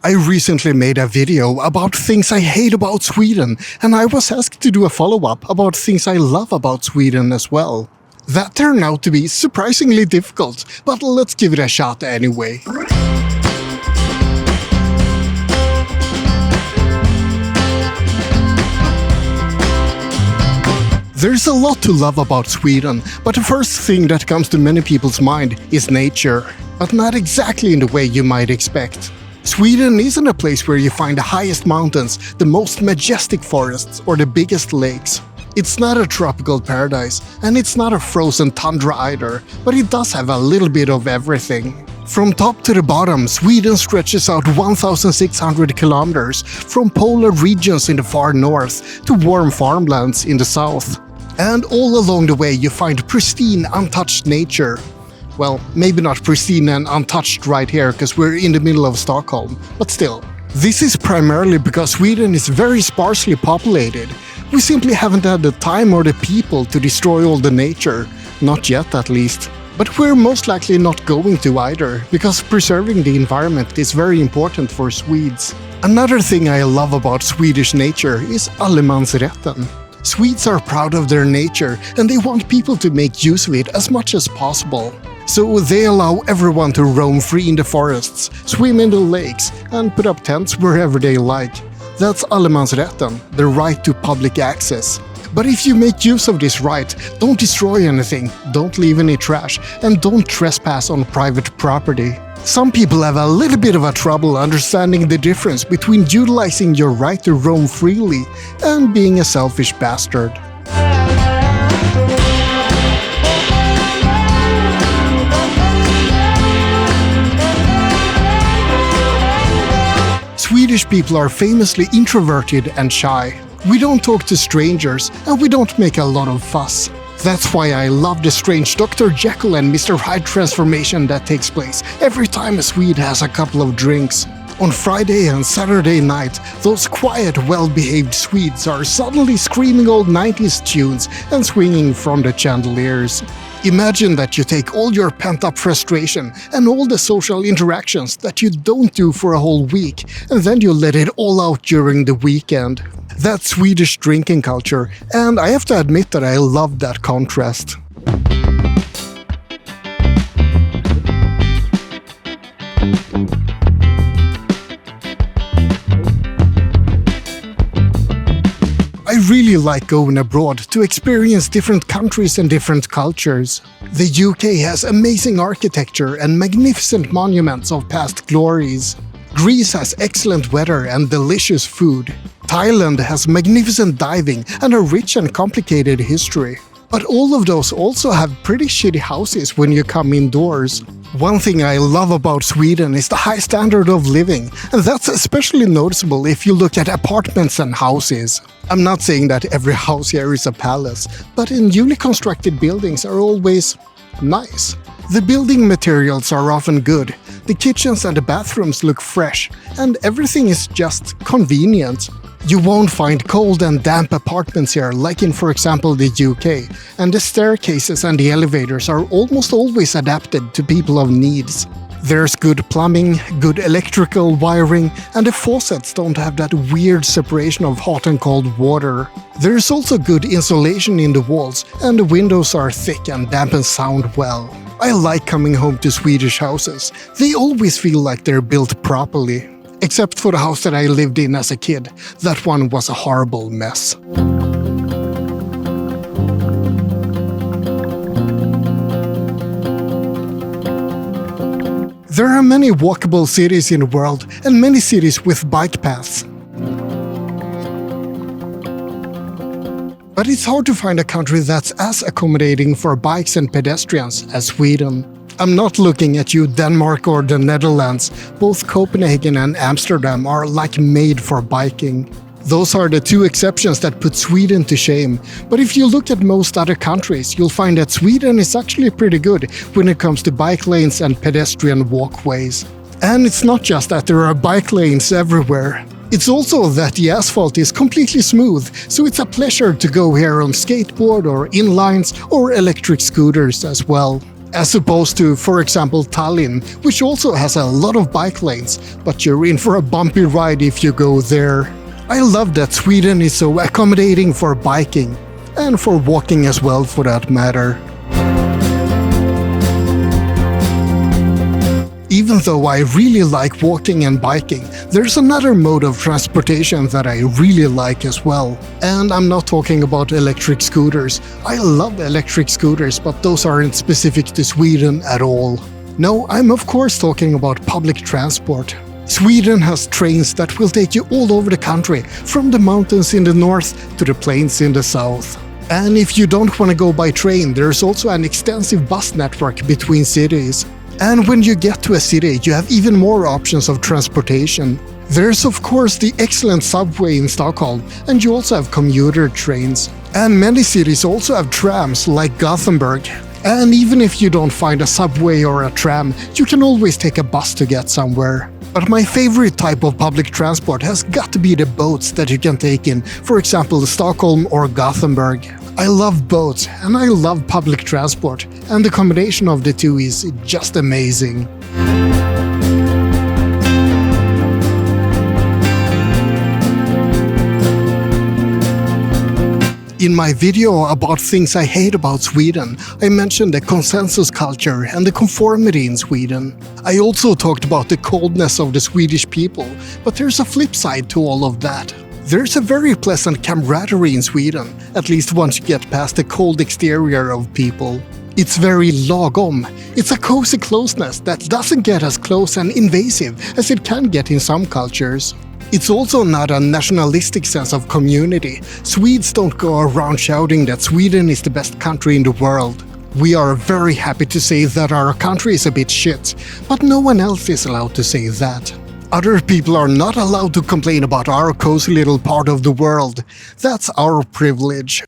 I recently made a video about things I hate about Sweden, and I was asked to do a follow-up about things I love about Sweden as well. That turned out to be surprisingly difficult, but let's give it a shot anyway. There's a lot to love about Sweden, but the first thing that comes to many people's mind is nature. But not exactly in the way you might expect. Sweden isn't a place where you find the highest mountains, the most majestic forests, or the biggest lakes. It's not a tropical paradise, and it's not a frozen tundra either, but it does have a little bit of everything. From top to the bottom, Sweden stretches out 1,600 kilometers, from polar regions in the far north to warm farmlands in the south. And all along the way you find pristine, untouched nature. Well, maybe not pristine and untouched right here, because we're in the middle of Stockholm, but still. This is primarily because Sweden is very sparsely populated. We simply haven't had the time or the people to destroy all the nature. Not yet, at least. But we're most likely not going to either, because preserving the environment is very important for Swedes. Another thing I love about Swedish nature is allemansrätten. Swedes are proud of their nature, and they want people to make use of it as much as possible. So they allow everyone to roam free in the forests, swim in the lakes, and put up tents wherever they like. That's allemansrätten, the right to public access. But if you make use of this right, don't destroy anything, don't leave any trash, and don't trespass on private property. Some people have a little bit of a trouble understanding the difference between utilizing your right to roam freely and being a selfish bastard. Swedish people are famously introverted and shy. We don't talk to strangers, and we don't make a lot of fuss. That's why I love the strange Dr. Jekyll and Mr. Hyde transformation that takes place every time a Swede has a couple of drinks. On Friday and Saturday night, those quiet, well-behaved Swedes are suddenly screaming old 90s tunes and swinging from the chandeliers. Imagine that you take all your pent-up frustration and all the social interactions that you don't do for a whole week, and then you let it all out during the weekend. That's Swedish drinking culture, and I have to admit that I love that contrast. I really like going abroad to experience different countries and different cultures. The UK has amazing architecture and magnificent monuments of past glories. Greece has excellent weather and delicious food. Thailand has magnificent diving and a rich and complicated history. But all of those also have pretty shitty houses when you come indoors. One thing I love about Sweden is the high standard of living, and that's especially noticeable if you look at apartments and houses. I'm not saying that every house here is a palace, but newly constructed buildings are always nice. The building materials are often good, the kitchens and the bathrooms look fresh, and everything is just convenient. You won't find cold and damp apartments here like in, for example, the UK, and the staircases and the elevators are almost always adapted to people of needs. There's good plumbing, good electrical wiring, and the faucets don't have that weird separation of hot and cold water. There's also good insulation in the walls, and the windows are thick and dampen sound well. I like coming home to Swedish houses. They always feel like they're built properly. Except for the house that I lived in as a kid. That one was a horrible mess. There are many walkable cities in the world, and many cities with bike paths. But it's hard to find a country that's as accommodating for bikes and pedestrians as Sweden. I'm not looking at you, Denmark or the Netherlands. Both Copenhagen and Amsterdam are like made for biking. Those are the two exceptions that put Sweden to shame. But if you look at most other countries, you'll find that Sweden is actually pretty good when it comes to bike lanes and pedestrian walkways. And it's not just that there are bike lanes everywhere. It's also that the asphalt is completely smooth, so it's a pleasure to go here on skateboard or inlines or electric scooters as well. As opposed to, for example, Tallinn, which also has a lot of bike lanes, but you're in for a bumpy ride if you go there. I love that Sweden is so accommodating for biking, and for walking as well for that matter. Even though I really like walking and biking, there's another mode of transportation that I really like as well. And I'm not talking about electric scooters. I love electric scooters, but those aren't specific to Sweden at all. No, I'm of course talking about public transport. Sweden has trains that will take you all over the country, from the mountains in the north to the plains in the south. And if you don't want to go by train, there's also an extensive bus network between cities. And when you get to a city, you have even more options of transportation. There's of course the excellent subway in Stockholm, and you also have commuter trains. And many cities also have trams, like Gothenburg. And even if you don't find a subway or a tram, you can always take a bus to get somewhere. But my favorite type of public transport has got to be the boats that you can take in, for example, Stockholm or Gothenburg. I love boats and I love public transport, and the combination of the two is just amazing. In my video about things I hate about Sweden, I mentioned the consensus culture and the conformity in Sweden. I also talked about the coldness of the Swedish people, but there's a flip side to all of that. There's a very pleasant camaraderie in Sweden, at least once you get past the cold exterior of people. It's very lagom. It's a cozy closeness that doesn't get as close and invasive as it can get in some cultures. It's also not a nationalistic sense of community. Swedes don't go around shouting that Sweden is the best country in the world. We are very happy to say that our country is a bit shit, but no one else is allowed to say that. Other people are not allowed to complain about our cozy little part of the world. That's our privilege.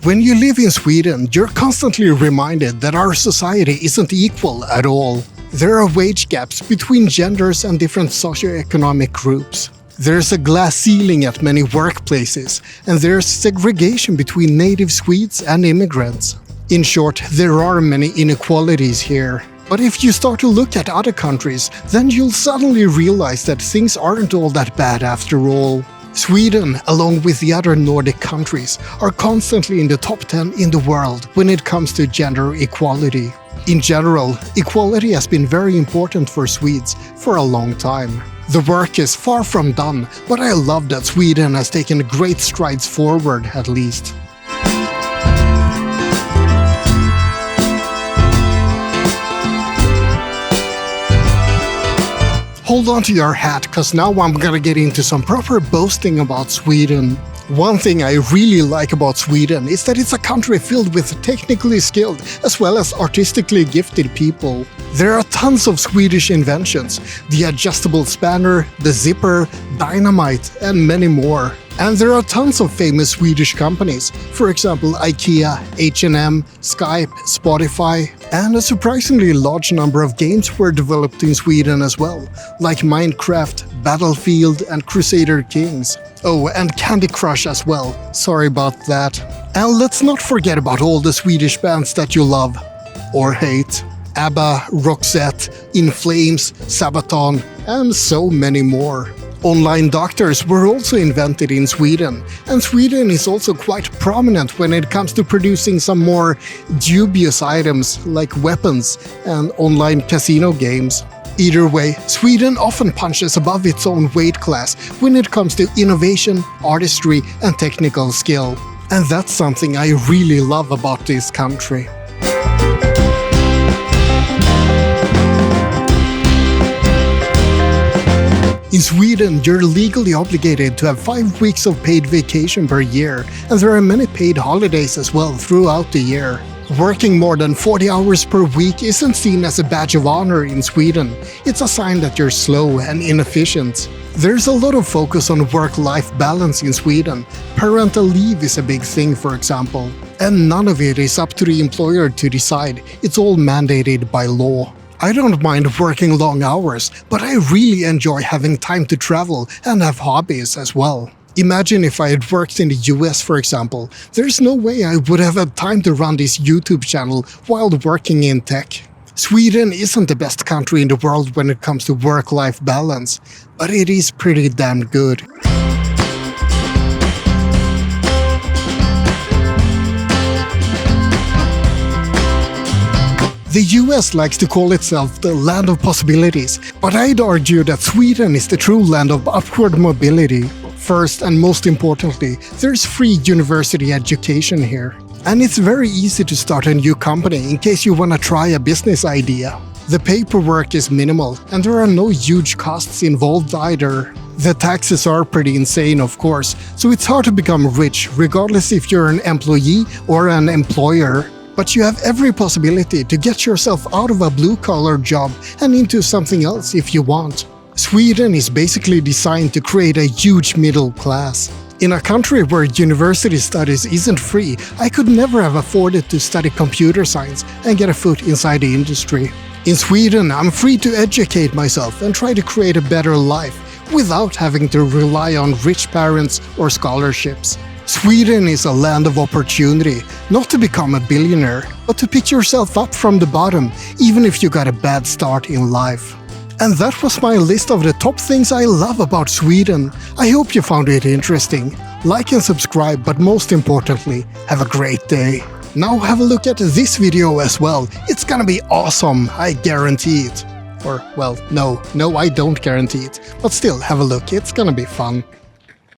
When you live in Sweden, you're constantly reminded that our society isn't equal at all. There are wage gaps between genders and different socioeconomic groups. There's a glass ceiling at many workplaces, and there's segregation between native Swedes and immigrants. In short, there are many inequalities here. But if you start to look at other countries, then you'll suddenly realize that things aren't all that bad after all. Sweden, along with the other Nordic countries, are constantly in the top 10 in the world when it comes to gender equality. In general, equality has been very important for Swedes for a long time. The work is far from done, but I love that Sweden has taken great strides forward at least. Hold on to your hat, cause now I'm gonna get into some proper boasting about Sweden. One thing I really like about Sweden is that it's a country filled with technically skilled as well as artistically gifted people. There are tons of Swedish inventions: the adjustable spanner, the zipper, dynamite, and many more. And there are tons of famous Swedish companies, for example IKEA, H&M, Skype, Spotify, and a surprisingly large number of games were developed in Sweden as well, like Minecraft, Battlefield, and Crusader Kings. Oh, and Candy Crush as well, sorry about that. And let's not forget about all the Swedish bands that you love, or hate. ABBA, Roxette, In Flames, Sabaton, and so many more. Online doctors were also invented in Sweden, and Sweden is also quite prominent when it comes to producing some more dubious items like weapons and online casino games. Either way, Sweden often punches above its own weight class when it comes to innovation, artistry, and technical skill. And that's something I really love about this country. In Sweden, you're legally obligated to have 5 weeks of paid vacation per year, and there are many paid holidays as well throughout the year. Working more than 40 hours per week isn't seen as a badge of honor in Sweden. It's a sign that you're slow and inefficient. There's a lot of focus on work-life balance in Sweden. Parental leave is a big thing, for example. And none of it is up to the employer to decide. It's all mandated by law. I don't mind working long hours, but I really enjoy having time to travel and have hobbies as well. Imagine if I had worked in the US, for example. There's no way I would have had time to run this YouTube channel while working in tech. Sweden isn't the best country in the world when it comes to work-life balance, but it is pretty damn good. The US likes to call itself the land of possibilities, but I'd argue that Sweden is the true land of upward mobility. First and most importantly, there's free university education here. And it's very easy to start a new company in case you want to try a business idea. The paperwork is minimal and there are no huge costs involved either. The taxes are pretty insane, of course, so it's hard to become rich regardless if you're an employee or an employer. But you have every possibility to get yourself out of a blue-collar job and into something else if you want. Sweden is basically designed to create a huge middle class. In a country where university studies isn't free, I could never have afforded to study computer science and get a foot inside the industry. In Sweden, I'm free to educate myself and try to create a better life without having to rely on rich parents or scholarships. Sweden is a land of opportunity, not to become a billionaire, but to pick yourself up from the bottom, even if you got a bad start in life. And that was my list of the top things I love about Sweden. I hope you found it interesting. Like and subscribe, but most importantly, have a great day. Now have a look at this video as well. It's gonna be awesome, I guarantee it. Or, well, no, I don't guarantee it. But still, have a look, it's gonna be fun.